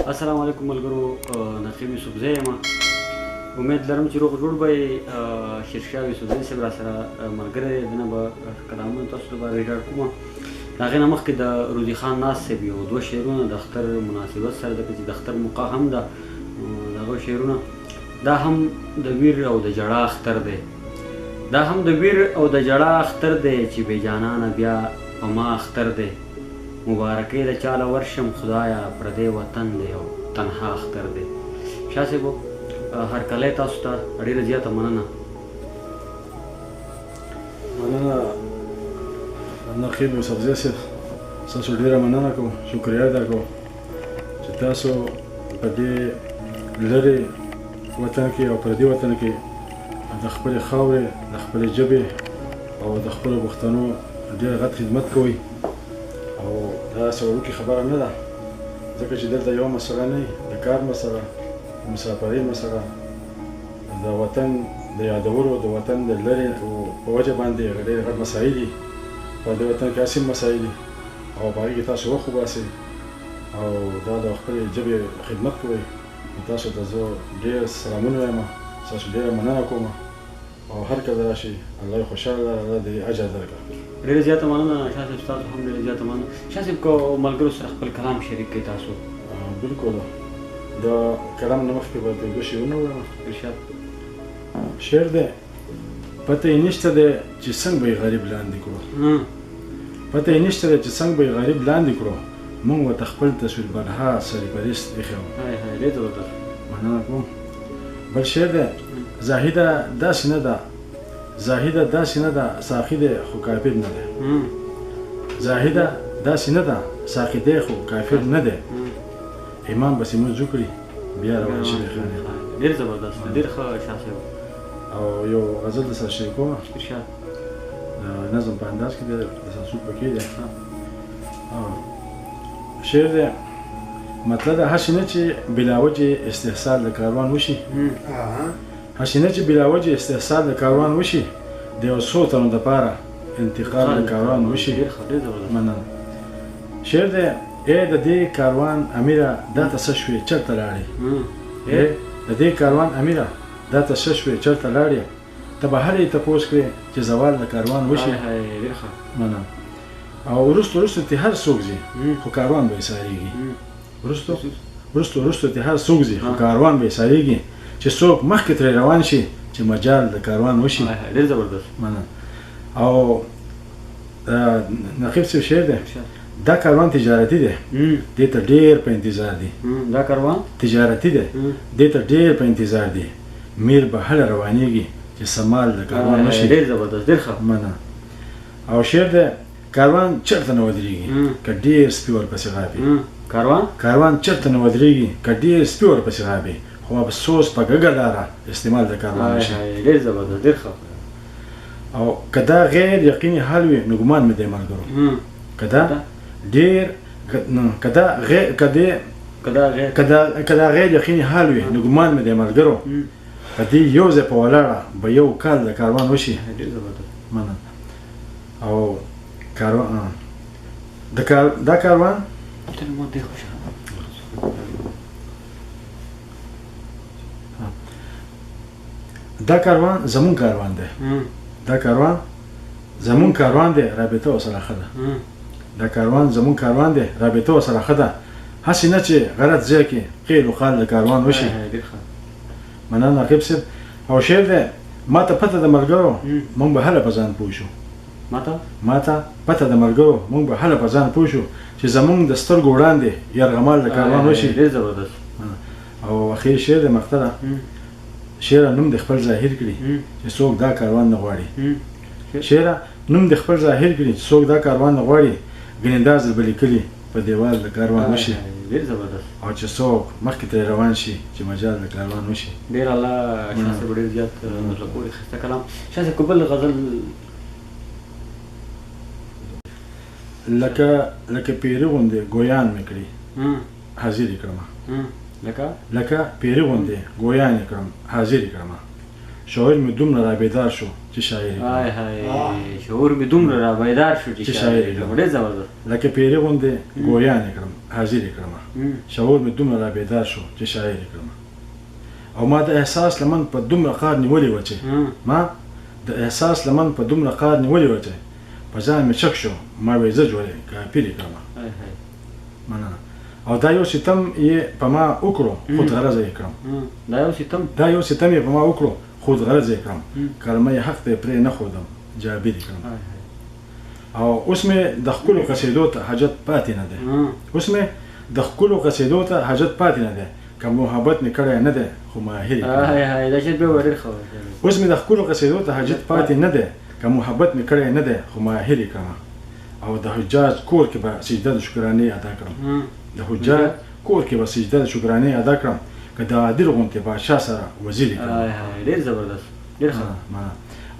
السلام علیکم ملګرو، نقیم یوسفزی یم. امید لرم چې روغ جوړ به یې. شیرشاه یوسفزی صاحب را سره ملګری دی، د نه به کلامونه تاسو لپاره ریکارډ کوم. د هغې نه مخکې د روزي خان ناز صاحب یو دوه شعرونه د اختر مناسبت سره ځکه چې د اختر موقع هم ده، د هغه شعرونه دا هم د ویر او د ژړا اختر دی. دا هم د ویر او د ژړا اختر دی چې بې جانانه بیا په ما اختر دی. مبارکۍ د چاله ورشم خدایه پردی وطن دی او تنها اختر دی. شاه صاحبو هرکلی تاسو ته ډېره زیاته مننه. نقیب یوسفزی صاحب، ستاسو ډېره مننه کوم، شکریه در کوم چې تاسو په دې لرې وطن کې او پردي وطن کې د خپلې خاورې، د خپلې ژبې او د خپلو پښتنو ډېر غټ خدمت کوئ. او دا څه وړوکې خبره نه ده، ځکه چې دلته یوه مسله نه وي، د کار مسله، د مسافرۍ مسله، د وطن د یادولو، د وطن د لرې په وجه باندې ډېر غټ مسایل دي. په دې وطن کې هسې مسایل دي او په هغې کې تاسو وخت وباسئ او دا د خپلې ژبې خدمت کوئ. تاسو ته زه ډېر سلامونه وایم، ستاسو ډېره مننه کوم او هر کله راشئ، الله یې خوشحاله، الله دې اجر درکړي. ډېره زیاته مننه شاه صاحب، ستاسو هم ډېره زیاته مننه. شاه صاحب که ملګرو سره خپل کلام شریک کړئ تاسو. بالکل، د کلام نه مخکې به دوه شعرونه ووایم. ارشاد. شعر دی: پته یې نشته دی چې څنګه به یې غریب لاندې کړو، پته یې نشته دی چې څنګه به یې غریب لاندې کړو، موږ ورته خپل تصویر برها سړي پرست ایښی و. ډېر زبردست. مننه کوم. بل شعر دی: زاهده داسې نه ده، زاهده داسې نه ده، ساقي دی خو کافر نه دی. زاهده داسې نه ده، ساقي دی خو کافر نه دی. امام بس لمونځ وکړي بیا روان شي. ډېر زبردست، ډېر ښه شاه صاحب. او یو غزل درسره شریکوم، ارشاد. د نظم په انداز کې دی، د سانسور پکې دی. شعر دی: مطلب د هسې نه چې بلا وجې استحصال د کاروان وشي، هسې نه چې بلا وجې استحصال د کاروان وشي، د یو څو تنو دپاره انتقال د کاروان وشي. مننه. شعر دی: ای د دې کاروان امیره دا ته څه شوې چېرته لاړې، ای د دې کاروان امیره دا ته څه شوې چېرته لاړې، ته به هر یې تپوس کړې چې زوال د کاروان وشي. مننه. او وروسته وروسته چې هر څوک ځي خو کاروان به یې سارېږي. وروسته وروسته چې هر څوک ځي خو کاروان به یې سارېږي، چې څوک مخکې ترې روان شي چې مجال د کاروان وشي. ډېر زبردست. مننه. او نقیب صاحب شعر دی: دا کاروان تجارتي دی، دې ته ډېر په انتظار دی. دا کاروان تجارتي دی، دې ته ډېر په انتظار دی، میر به هله روانېږي چې سمال د کاروان وشي. ډېر زبردست، ډېر ښه. مننه. او شعر دی: کاروان چېرته نه ودرېږي که ډېر سپي ورپسې غاپي. کاروان چېرته نه ودرېږي که ډېر سپي ورپسې غاپي، خو افسوس په ګږه لاره استعمال د کاروان وشي. ډېر زبردست، ډېر ښه. او که دا غیر یقیني حال وي نو ګمان مې دی ملګرو، که دا ډېر که دا غیر یقیني حال وي نو ګمان مې دی ملګرو، که دې یو ځای په ولاړه به یو کال د کاروان وشي. مننه. او کاروان دا کاروان دا کاروان زمون کاروان دی، دا کاروان زمون کاروان دی، رابطه ورسره ښه ده. دا کاروان زمون کاروان دی، رابطه ورسره ښه ده، هسې نه چې غلط ځای کې قیل و قال د کاروان وشي. مننه نقیب صاحب. او شعر دی: ما ته پته د ملګرو موږ به هله په ځان پوه شو، ما ته پته د ملګرو موږ به هله په ځان پوه شو، چې زمونږ د سترګو وړاندې یرغمال د کاروان وشي. ډېر زبردست. او اخیر شعر د مقطعه: شعره نوم د خپل ظاهر کړي چې څوک دا کاروان نه غواړي، شعره نوم د خپل ظاهر کړي چې څوک دا کاروان نه غواړي، ګنې دا ځل به لیکلي په دیوال د کاروان وشي. ډېر زبردست. او چې څوک مخکې ترې روان شي چې مجال د کاروان وشي. ډېر الله شاه صاحب ډېر زیات مطلب پورې ښایسته کلام. شاه صاحب که بل غزل لکه پیري غوندې ګویان مې کړي حاضر یې کړمه، لکه پیري غوندې ګویان یې کړم حاضر یې کړمه، شعور مې دومره را بیدار شو چې شاعري کړم. هاي هاي شعور مې دومره را بیدار شو چې شاعري کړم. ډېر زبردست. لکه پیرې غوندې ګویان یې کړم حاضر یې کړم. شعور مې دومره را بیدار شو چې شاعري کړم. او ما د احساس لمن په دومره قار نیولې وه چې ما د احساس لمن په دومره قار نیولې وه چې په ځان مې شک شو ما وې زه جوړې کافر یې کړم. مننه. او دا یو ستم یې په ما وکړو خود غرضه یې کړم. دا یو ستم یې په ما وکړو خود غرضه یې کړم. کلمه یې حق ته پرې نه ښودم جابر یې کړم. او اوس مې د ښکلو قصیدو ته حاجت پاتې نه دی. اوس مې د ښکلو قصیدو ته حاجت پاتې نه دی. که محبت مې کړی نه دی خو ماهر یې کړم. دا شعر بیا ډېر ښه اوس مې د ښکلو قصیدو ته حاجت پاتې نه دی. که محبت مې کړی نه دی خو ماهر یې کړم. او د حجاج کور کې به سجده د شکرانې ادا کړم. د حجاج کور کې به سجده د شکرانې ادا کړم که د عادل غوندې بادشاه سره وزیر یې کړم. ډېر زبردست. ډېر ښه.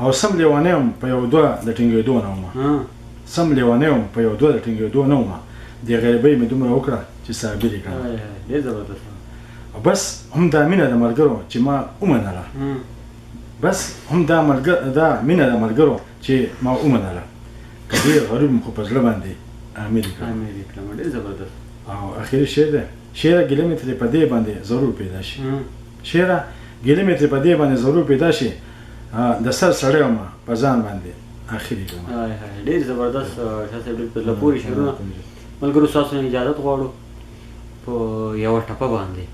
او سم لیونی وم په یو دوه د ټینګېدو نه ومه. سم لیونی وم په یو دوه د ټینګېدو نه ومه. د غریبۍ مې دومره وکړه چې صابر یې کړم. ډېر زبردست. او بس هم دا مینه د ملګرو چې ما ومنله. بس هم دا مینه د ملګرو چې ما ومنله. که ډېر غریب م خو په زړه باندې امیر یې کړم. ډېر زبردست. او اخري شعر دی. شعره ګیله مې ترې په دې باندې ضرور پیدا شي. شعره ګیله مې ترې په دې باندې ضرور پیدا شي د سر سړی ومه په ځان باندې اخر یې کړم. ډېر زبردست شاه صاحب. ډېر په زړه پورې شعرونه. ملګرو ستاسو نه اجازت غواړو په یوه ټپه باندې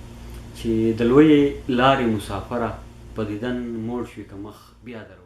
چې د لویې لارې مسافره په دیدن موړ شوي که مخ بیا در